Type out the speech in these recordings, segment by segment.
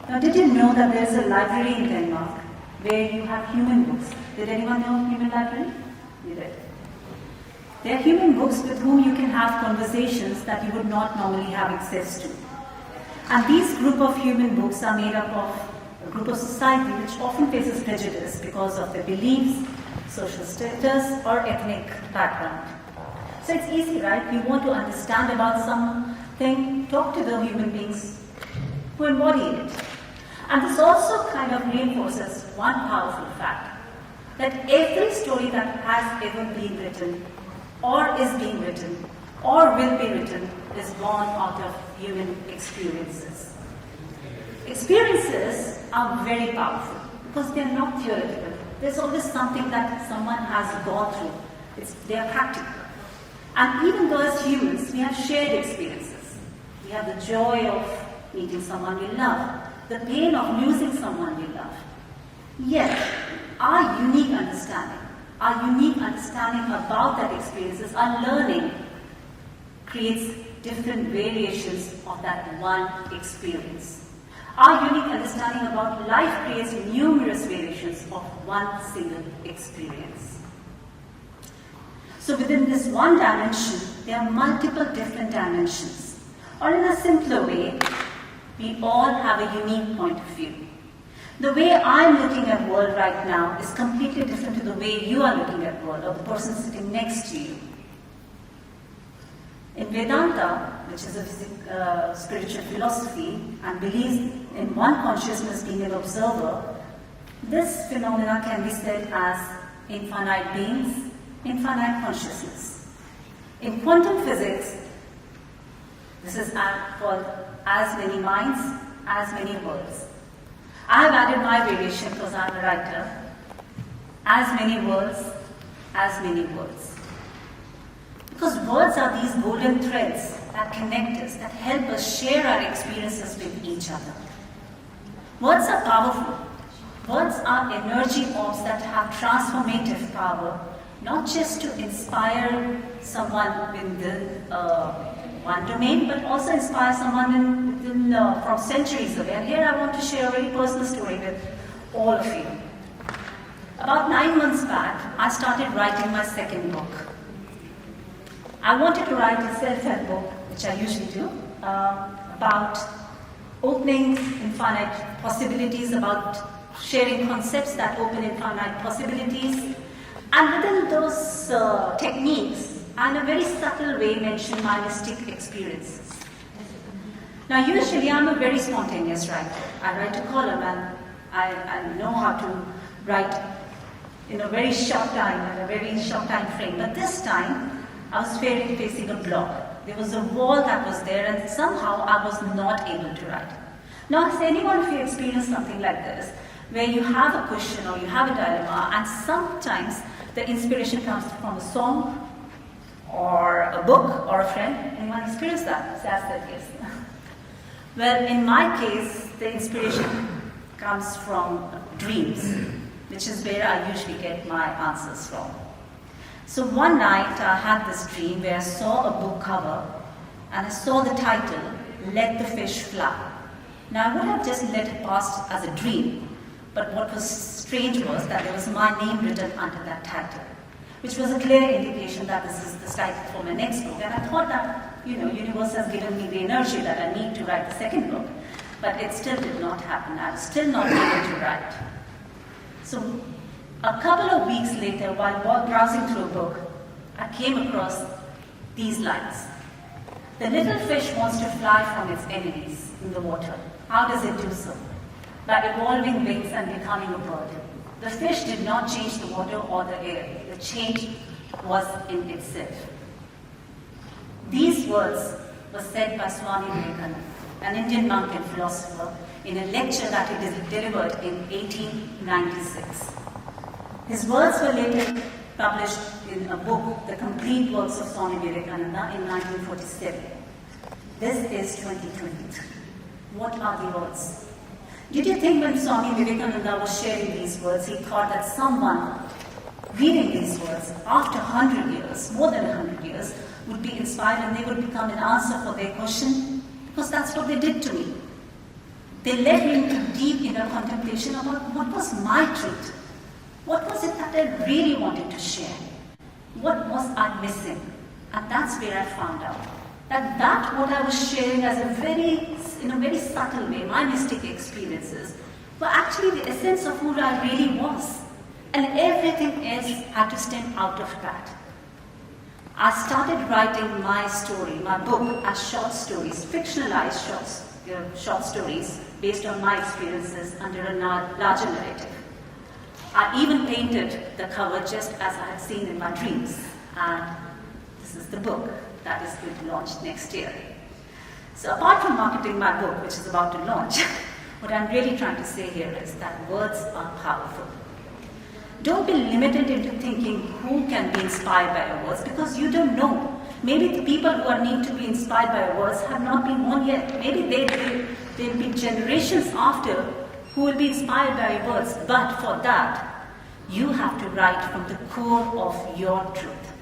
Now, did you know that there is a library in Denmark where you have human books? Did anyone know of human library? You did. They are human books with whom you can have conversations that you would not normally have access to. And these group of human books are made up of a group of society which often faces prejudice because of their beliefs, social status, or ethnic background. So it's easy, right? You want to understand about something, talk to the human beings who embody it. And this also kind of reinforces one powerful fact, that every story that has ever been written, or is being written, or will be written, is born out of human experiences. Experiences are very powerful because they are not theoretical. There's always something that someone has gone through. They are practical. And even though as humans, we have shared experiences. We have the joy of meeting someone we love, the pain of losing someone we love. Yet, our unique understanding about that experiences, our learning, creates different variations of that one experience. Our unique understanding about life creates numerous variations of one single experience. So within this one dimension, there are multiple different dimensions. Or in a simpler way, we all have a unique point of view. The way I'm looking at the world right now is completely different to the way you are looking at the world, or the person sitting next to you. In Vedanta, which is a spiritual philosophy and believes in one consciousness being an observer, this phenomena can be said as infinite beings, infinite consciousness. In quantum physics, this is called as many minds, as many worlds. I have added my variation because I'm a writer. As many worlds, as many words. Because words are these golden threads that connect us, that help us share our experiences with each other. Words are powerful. Words are energy orbs that have transformative power, not just to inspire someone within one domain, but also inspire someone from centuries away. And here I want to share a very personal story with all of you. About 9 months back, I started writing my second book. I wanted to write a self-help book, which I usually do, about opening infinite possibilities, about sharing concepts that open infinite possibilities, and within those techniques, I in a very subtle way mention my mystic experiences. Now usually I'm a very spontaneous writer. I write a column and I know how to write in a very short time frame. But this time I was facing a block. There was a wall that was there and somehow I was not able to write. Now has anyone of you experienced something like this, where you have a question or you have a dilemma and sometimes the inspiration comes from a song or a book or a friend? Anyone experienced that? Say, that yes. Well, in my case, the inspiration comes from dreams, which is where I usually get my answers from. So one night I had this dream where I saw a book cover and I saw the title, Let the Fish Fly. Now I would have just let it pass as a dream, but what was strange was that there was my name written under that title, which was a clear indication that this is the title for my next book. And I thought that, universe has given me the energy that I need to write the second book. But it still did not happen. I was still not able to write. So a couple of weeks later, while browsing through a book, I came across these lines. The little fish wants to fly from its enemies in the water. How does it do so? By evolving wings and becoming a bird. The fish did not change the water or the air. The change was in itself. These words were said by Swami Vivekananda, an Indian monk and philosopher, in a lecture that he delivered in 1896. His words were later published in a book, The Complete Works of Swami Vivekananda, in 1947. This is 2023. What are the words? Did you think when Swami Vivekananda was sharing these words, he thought that someone reading these words after 100 years, more than 100 years, would be inspired and they would become an answer for their question? Because that's what they did to me. They led me into deep inner contemplation about what was my truth. What was it that I really wanted to share? What was I missing? And that's where I found out that what I was sharing as in a very subtle way, my mystic experiences, were actually the essence of who I really was. And everything else had to stem out of that. I started writing my story, my book, as short stories, fictionalized short stories based on my experiences under a larger narrative. I even painted the cover just as I had seen in my dreams. And this is the book that is going to launch next year. So apart from marketing my book, which is about to launch, what I'm really trying to say here is that words are powerful. Don't be limited into thinking who can be inspired by your words, because you don't know. Maybe the people who are need to be inspired by your words have not been born yet. Maybe they'll be generations after who will be inspired by your words. But for that, you have to write from the core of your truth.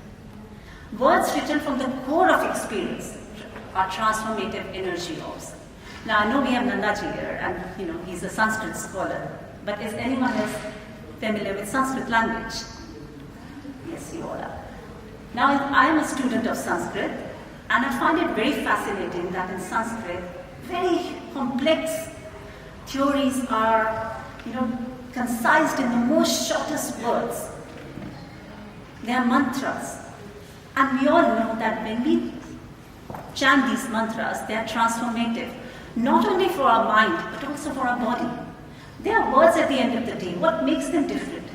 Words written from the core of experience are transformative energy orbs. Now I know we have Nandaji here, and he's a Sanskrit scholar. But is anyone else familiar with Sanskrit language? Yes, you all are. Now I am a student of Sanskrit, and I find it very fascinating that in Sanskrit, very complex theories are, concised in the most shortest words. They are mantras. And we all know that when we chant these mantras, they are transformative, not only for our mind, but also for our body. They are words at the end of the day. What makes them different?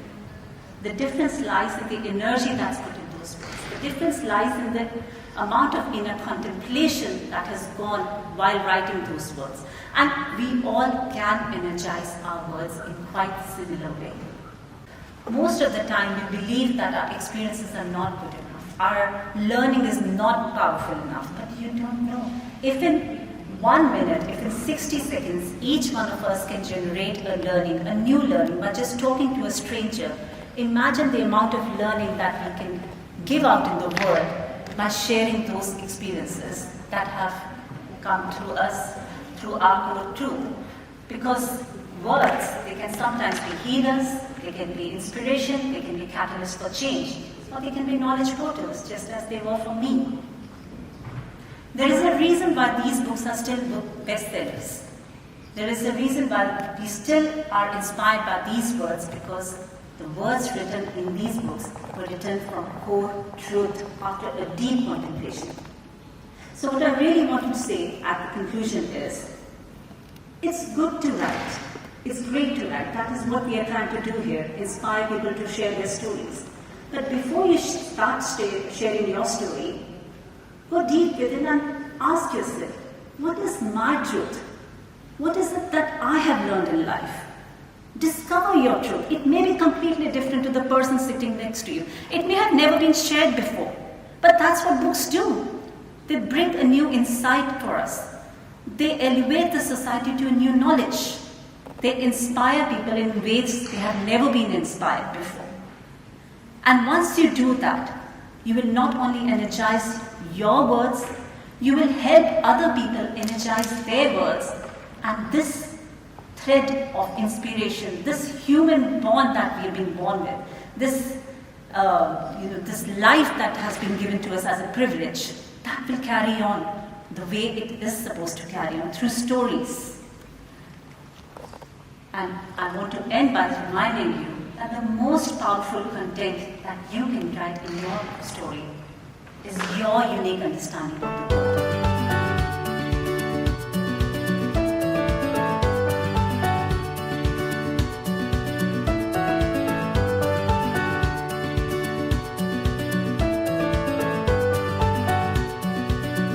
The difference lies in the energy that's put in those words. The difference lies in the amount of inner contemplation that has gone while writing those words. And we all can energize our words in quite a similar way. Most of the time, we believe that our experiences are not good enough. Our learning is not powerful enough, but you don't know. If in 1 minute, if in 60 seconds, each one of us can generate a learning, a new learning, by just talking to a stranger, imagine the amount of learning that we can give out in the world by sharing those experiences that have come through us, through our core truth. Because words, they can sometimes be healers, they can be inspiration, they can be catalysts for change, or they can be knowledge portals, just as they were for me. There is a reason why these books are still bestsellers. There is a reason why we still are inspired by these words, because the words written in these books were written from core truth after a deep contemplation. So what I really want to say at the conclusion is, it's good to write. It's great to write. That is what we are trying to do here, inspire people to share their stories. But before you start sharing your story, go deep within and ask yourself, what is my truth? What is it that I have learned in life? Discover your truth. It may be completely different to the person sitting next to you. It may have never been shared before. But that's what books do. They bring a new insight for us. They elevate the society to a new knowledge. They inspire people in ways they have never been inspired before. And once you do that, you will not only energize your words, you will help other people energize their words. And this thread of inspiration, this human bond that we have been born with, this life that has been given to us as a privilege, that will carry on the way it is supposed to carry on, through stories. And I want to end by reminding you that the most powerful content that you can write in your story is your unique understanding of the world.